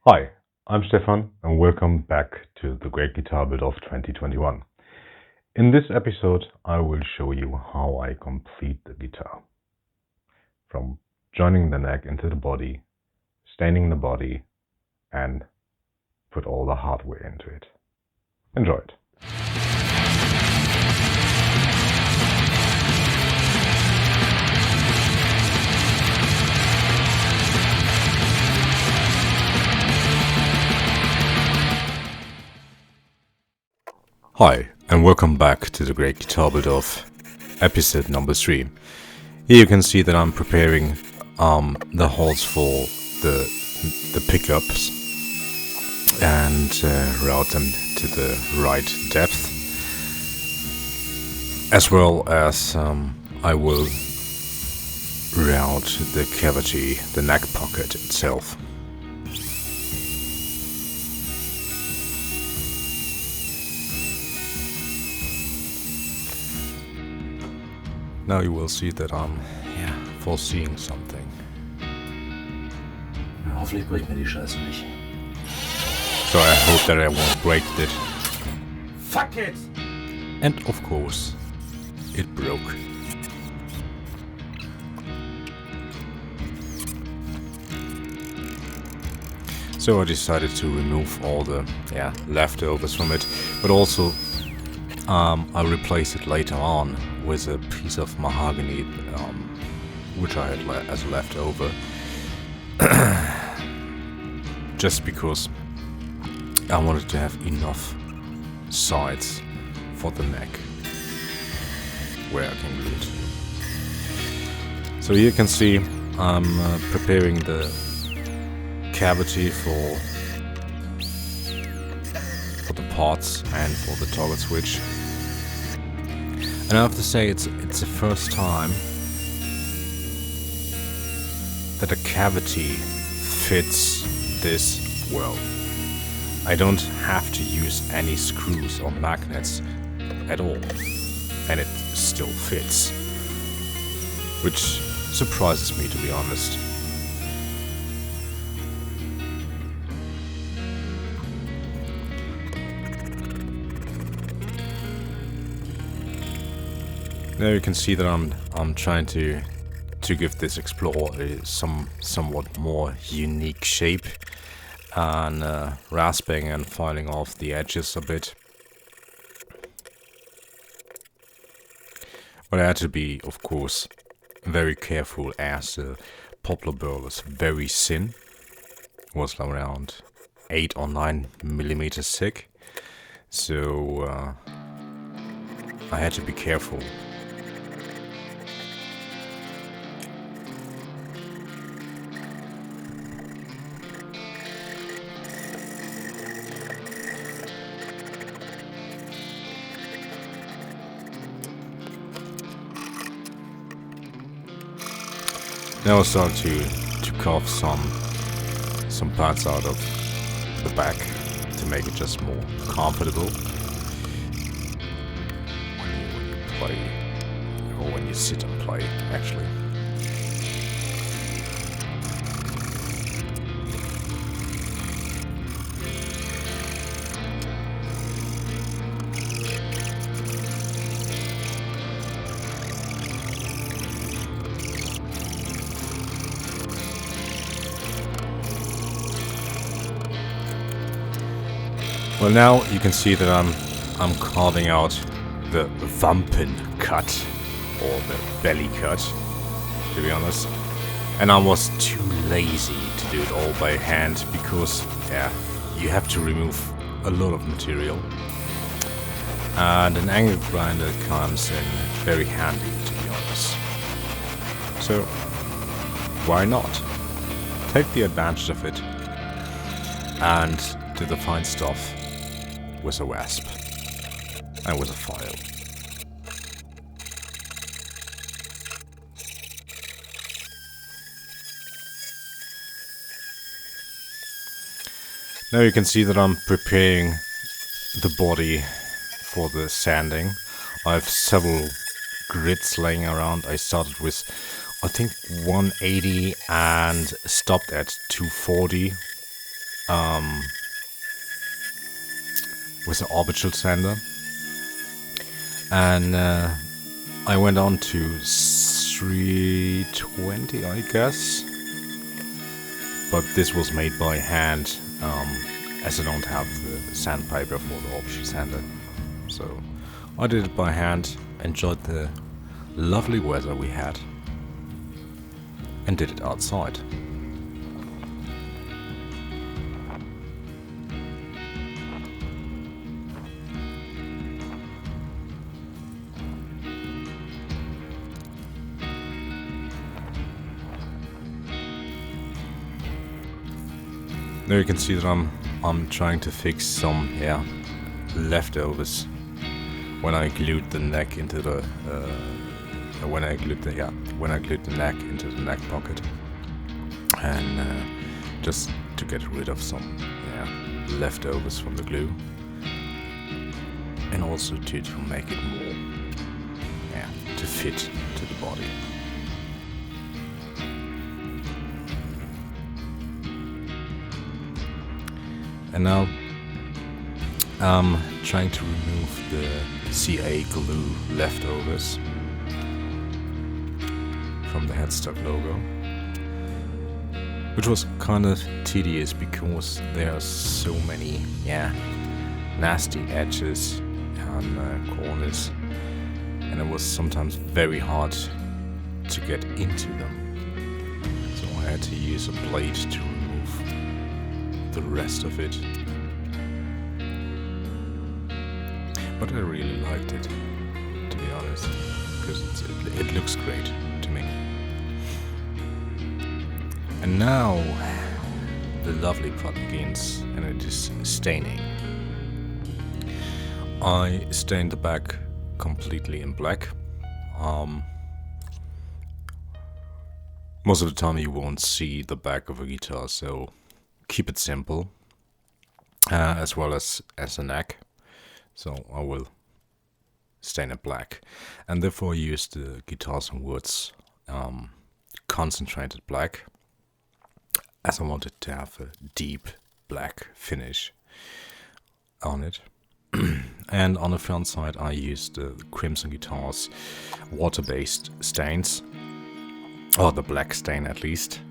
Hi, I'm Stefan and welcome back to the Great Guitar Build of 2021. In this episode, I will show you how I complete the guitar. From joining the neck into the body, staining the body, and put all the hardware into it. Enjoy it. Hi, and welcome back to the Great Guitar Build of episode number 3. Here you can see that I'm preparing the holes for the pickups and route them to the right depth, as well as I will route the cavity, the neck pocket itself. Now you will see that I'm foreseeing something. Hoffentlich bricht mir die Scheiße nicht. So I hope that I won't break it. Fuck it! And of course, it broke. So I decided to remove all the leftovers from it, but also I'll replace it later on with a piece of mahogany, which I had as a leftover, just because I wanted to have enough sides for the neck where I can glue it. So here you can see I'm preparing the cavity for the parts and for the toggle switch. And I have to say it's the first time that a cavity fits this well. I don't have to use any screws or magnets at all, and it still fits, which surprises me, to be honest. Now you can see that I'm trying to give this Explorer a somewhat more unique shape, and rasping and filing off the edges a bit. But I had to be, of course, very careful as the poplar burl is very thin. It was around 8 or 9 millimeters thick, so I had to be careful. Now I start to carve some parts out of the back to make it just more comfortable when you play, or when you sit and play, actually. Well, now you can see that I'm carving out the Wampen cut, or the belly cut, to be honest. And I was too lazy to do it all by hand because, you have to remove a lot of material. And an angle grinder comes in very handy, to be honest. So, why not? Take the advantage of it and do the fine stuff with a rasp and with a file. Now you can see that I'm preparing the body for the sanding. I have several grids laying around. I started with, I think, 180 and stopped at 240 with an orbital sander, and I went on to 320, I guess. But this was made by hand, as I don't have the sandpaper for the orbital sander. So I did it by hand, enjoyed the lovely weather we had, and did it outside. Now you can see that I'm trying to fix some leftovers when I glued the neck into the when I glued the neck into the neck pocket, and just to get rid of some leftovers from the glue, and also to make it more to fit to the body. And now I'm trying to remove the CA glue leftovers from the headstock logo, which was kind of tedious because there are so many nasty edges and corners, and it was sometimes very hard to get into them, so I had to use a blade to remove the rest of it. But I really liked it, to be honest, because it looks great to me. And now the lovely part begins, and it is staining. I stained the back completely in black. Most of the time you won't see the back of a guitar, so keep it simple, as well as the neck. So I will stain it black, and therefore use the Guitars and Woods concentrated black, as I wanted to have a deep black finish on it. And on the front side I used the Crimson Guitars water-based stains, or the black stain at least,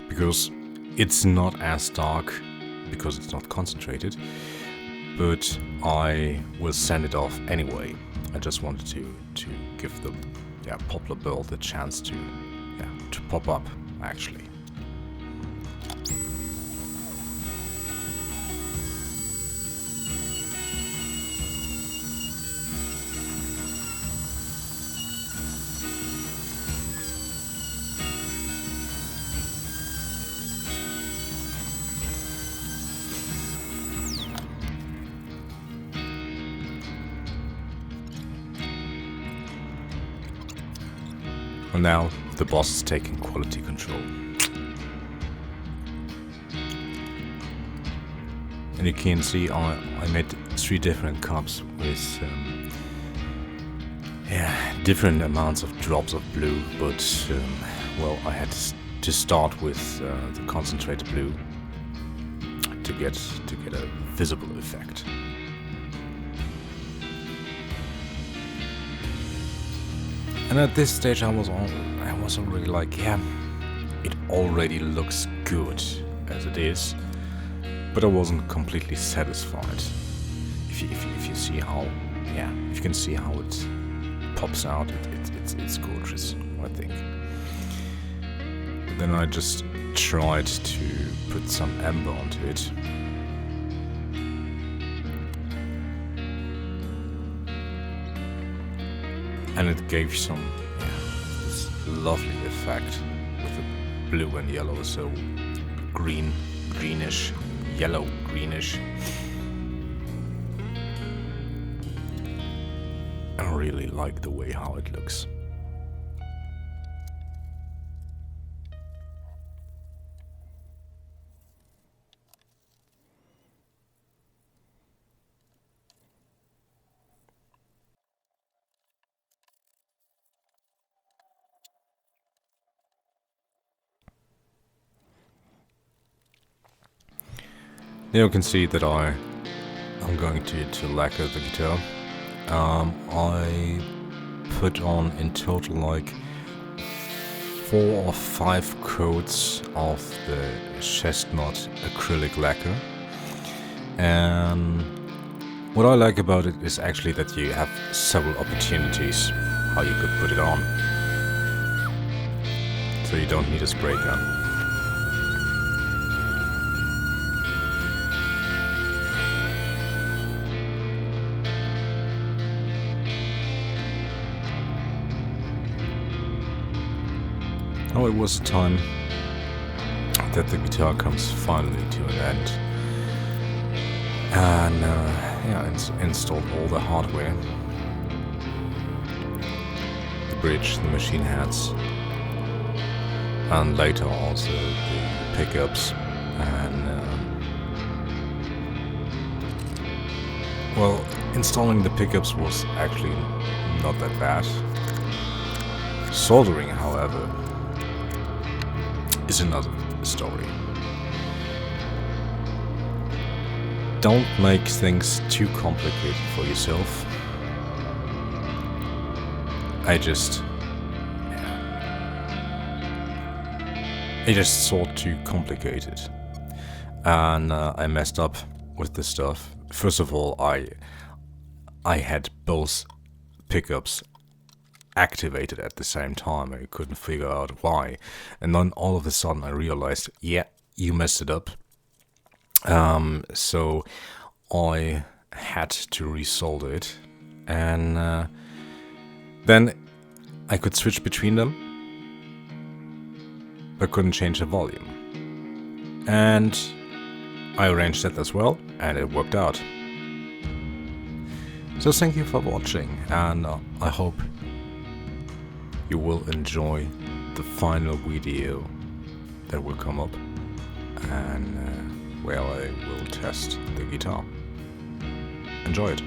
because it's not as dark because it's not concentrated, but I will send it off anyway. I just wanted to give the Poplar Burl the chance to pop up, actually. And now the boss is taking quality control. And you can see I made 3 different cups with different amounts of drops of blue, but well, I had to start with the concentrated blue to get a visible effect. And at this stage I was already like, it already looks good as it is, but I wasn't completely satisfied. If you see how, if you can see how it pops out, it's gorgeous, I think. Then I just tried to put some amber onto it. And it gave some this lovely effect with the blue and yellow, so greenish, yellow greenish. I really like the way how it looks. You can see that I'm going to lacquer the guitar. I put on in total like 4 or 5 coats of the chestnut acrylic lacquer. And what I like about it is actually that you have several opportunities how you could put it on. So you don't need a spray gun. Oh, it was time that the guitar comes finally to an end. And installed all the hardware. The bridge, the machine heads, and later also the pickups. And well, installing the pickups was actually not that bad. Soldering, however, is another story. Don't make things too complicated for yourself. I just thought too complicated, and I messed up with this stuff. First of all, I had both pickups activated at the same time. I couldn't figure out why, and then all of a sudden I realized, yeah, you messed it up. So I had to resolder it, and then I could switch between them, but couldn't change the volume. And I arranged that as well, and it worked out. So thank you for watching, and I hope you will enjoy the final video that will come up, and where I will test the guitar. Enjoy it.